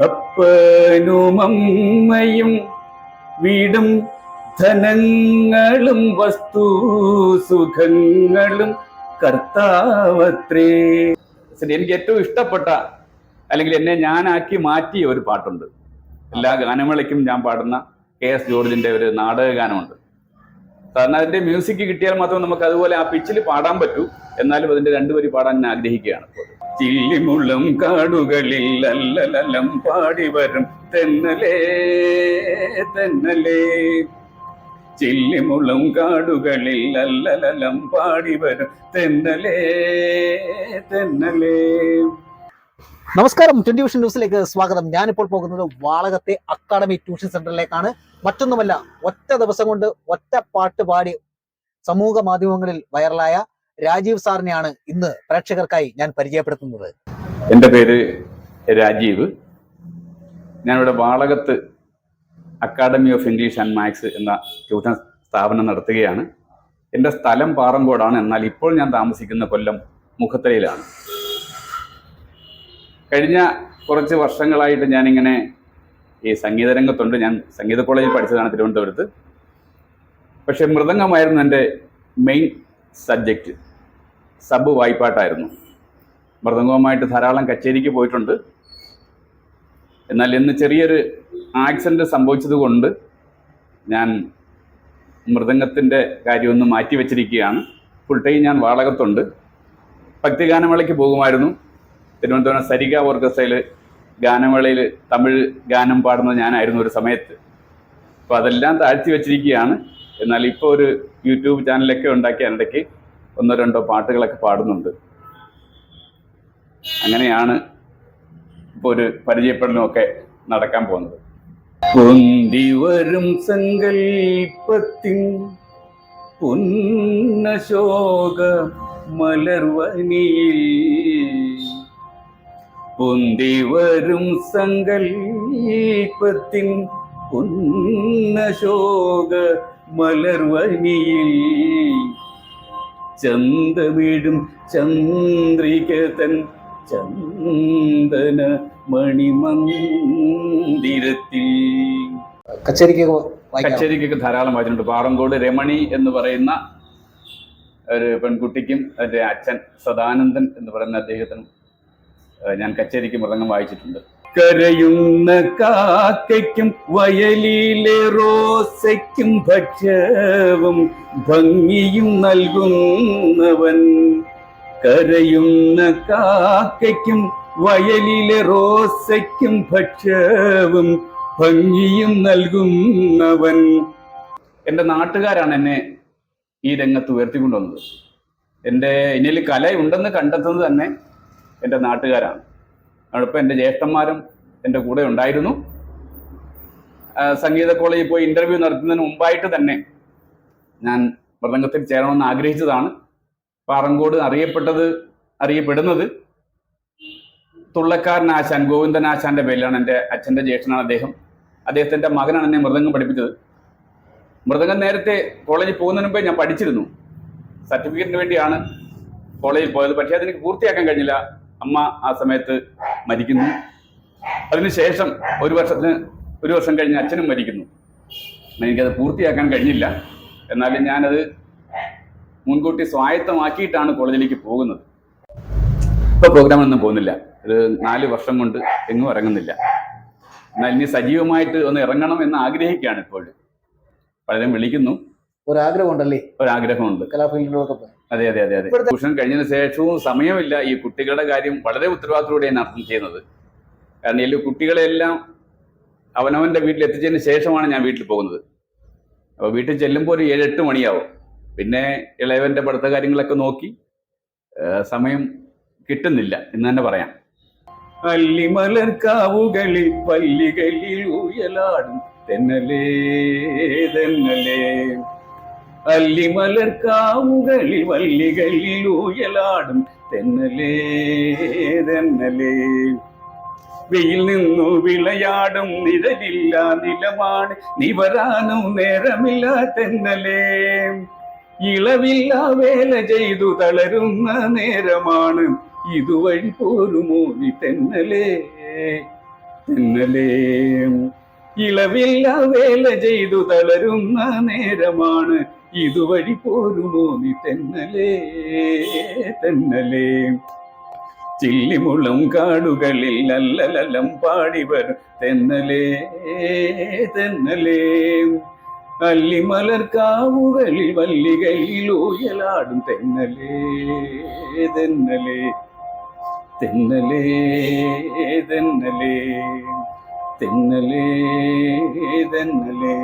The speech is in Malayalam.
അപ്പനും അമ്മയും വീടും ധനങ്ങളും വസ്തു സുഖങ്ങളും കർത്താവത്രേ. എനിക്ക് ഏറ്റവും ഇഷ്ടപ്പെട്ട അല്ലെങ്കിൽ എന്നെ ഞാനാക്കി മാറ്റിയ ഒരു പാട്ടുണ്ട്. എല്ലാ ഗാനമേളയ്ക്കും ഞാൻ പാടുന്ന KS ജോർജിന്റെ ഒരു നാടക ഗാനമുണ്ട്. കാരണം അതിന്റെ മ്യൂസിക് കിട്ടിയാൽ മാത്രം നമുക്ക് അതുപോലെ ആ പിച്ചിൽ പാടാൻ പറ്റൂ. എന്നാലും അതിന്റെ രണ്ടുപേരി പാടാൻ ഞാൻ ആഗ്രഹിക്കുകയാണ്. ചില്ലിമുള്ളം കാടുകളിൽ അല്ലലം പാടി വരും തെന്നലേ തെന്നലേ, ചില്ലിമുള്ളം കാടുകളിൽ അല്ലലം പാടി വരും തെന്നലേ തെന്നലേ. നമസ്കാരം, 20 വിഷൻ ന്യൂസിലേക്ക് സ്വാഗതം. ഞാനിപ്പോൾ പോകുന്നത് വാളകത്തെ അക്കാഡമി ട്യൂഷൻ സെന്ററിലേക്കാണ്. മറ്റൊന്നുമല്ല, ഒറ്റ ദിവസം കൊണ്ട് ഒറ്റ പാട്ട് പാടി സമൂഹ മാധ്യമങ്ങളിൽ വൈറലായ രാജീവ് സാറിനെയാണ് ഇന്ന് പ്രേക്ഷകർക്കായി ഞാൻ പരിചയപ്പെടുത്തുന്നത്. എൻ്റെ പേര് രാജീവ്. ഞാനിവിടെ വാളകത്ത് academy of English and maths എന്ന ട്യൂഷൻ സ്ഥാപനം നടത്തുകയാണ്. എൻ്റെ സ്ഥലം പാറങ്കോടാണ്. എന്നാൽ ഇപ്പോൾ ഞാൻ താമസിക്കുന്ന കൊല്ലം മുഖത്തലയിലാണ്. കഴിഞ്ഞ കുറച്ച് വർഷങ്ങളായിട്ട് ഞാനിങ്ങനെ ഈ സംഗീത രംഗത്തുണ്ട്. ഞാൻ സംഗീത കോളേജിൽ പഠിച്ചതാണ് തിരുവനന്തപുരത്ത്. പക്ഷെ മൃദംഗമായിരുന്നു എൻ്റെ മെയിൻ സബ്ജക്റ്റ്. സബ് വായ്പാട്ടായിരുന്നു. മൃദംഗവുമായിട്ട് ധാരാളം കച്ചേരിക്ക് പോയിട്ടുണ്ട്. എന്നാൽ ഇന്ന് ചെറിയൊരു ആക്സിഡൻറ്റ് സംഭവിച്ചത് കൊണ്ട് ഞാൻ മൃദംഗത്തിൻ്റെ കാര്യമൊന്ന് മാറ്റി വെച്ചിരിക്കുകയാണ്. ഫുൾ ടൈം ഞാൻ വാളകത്തുണ്ട്. ഭക്തിഗാനമേളയ്ക്ക് പോകുമായിരുന്നു. തിരുവനന്തപുരം സരിഗ ഓർക്കസ്ട്രയിൽ ഗാനമേളയിൽ തമിഴ് ഗാനം പാടുന്നത് ഞാനായിരുന്നു ഒരു സമയത്ത്. അപ്പോൾ അതെല്ലാം താഴ്ത്തി വെച്ചിരിക്കുകയാണ്. എന്നാൽ ഇപ്പോൾ ഒരു യൂട്യൂബ് ചാനലൊക്കെ ഉണ്ടാക്കി അതിനിടയ്ക്ക് 1-2 പാട്ടുകളൊക്കെ പാടുന്നുണ്ട്. അങ്ങനെയാണ് ഇപ്പോൾ ഒരു പരിചയപ്പെടലുമൊക്കെ നടക്കാൻ പോകുന്നത്. പൊന്തിവരും സങ്കൽപ്പത്തിൻ പുന്നശോക മലർവനിയിൽ, പൊന്തിവരും സങ്കൽപ്പത്തിൻ പുന്നശോക മലർവനിയിൽ, ചന്തമിടും ചന്ദ്രികതൻ ചന്ദന മണിമന്ദിരത്തിൽ. കച്ചേരിക്കൊക്കെ ധാരാളം വായിച്ചിട്ടുണ്ട്. പാറങ്കോട് രമണി എന്ന് പറയുന്ന ഒരു പെൺകുട്ടിക്കും അതിൻ്റെ അച്ഛൻ സദാനന്ദൻ എന്ന് പറയുന്ന അദ്ദേഹത്തിനും ഞാൻ കച്ചേരിക്ക് മൃദംഗം വായിച്ചിട്ടുണ്ട്. കരയുന്ന കാക്കയ്ക്കും വയലിലെ റോസയ്ക്കും ഭക്ഷവും ഭംഗിയും നൽകുന്നവൻ, കരയുന്ന കാക്കയ്ക്കും വയലിലെ റോസയ്ക്കും ഭക്ഷവും ഭംഗിയും നൽകുന്നവൻ. എൻ്റെ നാട്ടുകാരാണ് എന്നെ ഈ രംഗത്ത് ഉയർത്തിക്കൊണ്ടുവന്നത്. എൻ്റെ എന്നിൽ കലയുണ്ടെന്ന് കണ്ടെത്തുന്നത് തന്നെ എൻ്റെ നാട്ടുകാരാണ്. അതോടൊപ്പം എൻ്റെ ജ്യേഷ്ഠന്മാരും എൻ്റെ കൂടെ ഉണ്ടായിരുന്നു. സംഗീത കോളേജിൽ പോയി ഇൻ്റർവ്യൂ നടത്തുന്നതിന് മുമ്പായിട്ട് തന്നെ ഞാൻ മൃദംഗത്തിൽ ചേരണമെന്ന് ആഗ്രഹിച്ചതാണ്. പാറങ്കോട് അറിയപ്പെടുന്നത് തുള്ളക്കാരൻ ആശാൻ ഗോവിന്ദൻ ആശാന്റെ പേരിലാണ്. എൻ്റെ അച്ഛൻ്റെ ജ്യേഷ്ഠനാണ് അദ്ദേഹം. അദ്ദേഹത്തിൻ്റെ മകനാണ് എന്നെ മൃദംഗം പഠിപ്പിച്ചത്. മൃദംഗം നേരത്തെ കോളേജിൽ പോകുന്നതിന് മുമ്പേ ഞാൻ പഠിച്ചിരുന്നു. സർട്ടിഫിക്കറ്റിന് വേണ്ടിയാണ് കോളേജിൽ പോയത്. പക്ഷേ അതെനിക്ക് പൂർത്തിയാക്കാൻ കഴിഞ്ഞില്ല. അമ്മ ആ സമയത്ത് മരിക്കുന്നു. അതിനുശേഷം ഒരു വർഷം കഴിഞ്ഞ് അച്ഛനും മരിക്കുന്നു. എനിക്കത് പൂർത്തിയാക്കാൻ കഴിഞ്ഞില്ല. എന്നാലും ഞാനത് മുൻകൂട്ടി സ്വായത്തമാക്കിയിട്ടാണ് കോളേജിലേക്ക് പോകുന്നത്. ഇപ്പോൾ പ്രോഗ്രാമൊന്നും പോകുന്നില്ല. ഒരു 4 വർഷം കൊണ്ട് എങ്ങും ഇറങ്ങുന്നില്ല. എന്നാൽ ഇനി സജീവമായിട്ട് ഒന്ന് ഇറങ്ങണം എന്ന് ആഗ്രഹിക്കുകയാണ്. ഇപ്പോഴും പലരും വിളിക്കുന്നു. ഒരാഗ്രഹമുണ്ടല്ലേ? ഒരാഗ്രഹമുണ്ട്. കലാഫീൽഡിലൊക്കെ. അതെ. ട്യൂഷൻ കഴിഞ്ഞതിന് ശേഷവും സമയമില്ല. ഈ കുട്ടികളുടെ കാര്യം വളരെ ഉത്തരവാദിത്തത്തോടെയാണ് അർത്ഥം ചെയ്യുന്നത്. കാരണം ഈ കുട്ടികളെല്ലാം അവനവൻ്റെ വീട്ടിൽ എത്തിച്ചതിന് ശേഷമാണ് ഞാൻ വീട്ടിൽ പോകുന്നത്. അപ്പോൾ വീട്ടിൽ ചെല്ലുമ്പോൾ ഒരു 7-8 മണിയാവും. പിന്നെ ഇളയവൻ്റെ പഠിത്ത കാര്യങ്ങളൊക്കെ നോക്കി സമയം കിട്ടുന്നില്ല എന്ന് തന്നെ പറയാം. അല്ലിമലർക്കാവുകളിൽ പല്ലികളിൽ ഊയലാടും തെന്നലേ തെന്നലേ, അല്ലിമലർക്കാവുകളിൽ വല്ലികളിൽ ഊയലാടും തെന്നലേ തെന്നലേ, വെയിൽ നിന്നു വിളയാടും നിഴലില്ല നിലമാണ് നിവരാനും നേരമില്ല തെന്നലേ, ഇളവില്ല വേല ചെയ്തു തളരുന്ന നേരമാണ് ഇതുവഴി പോരുമോ നീ തെന്നലേ. തെന്നലേ ഇളവില്ല വേല ചെയ്തു തളരുന്ന നേരമാണ് ഇതുവഴി പോരുമോ നീ തെന്നലേ തെന്നലേ ചില്ലിമുളം കാടുകളിൽ അല്ലലലം പാടി വരും തെന്നലേ തെന്നലേ അല്ലിമലർക്കാവുകളിൽ വല്ലികയിൽ ഊയലാടും തെന്നലേ തെന്നലേ തെന്നലേ തെന്നലേ തെന്നലേ തെന്നലേ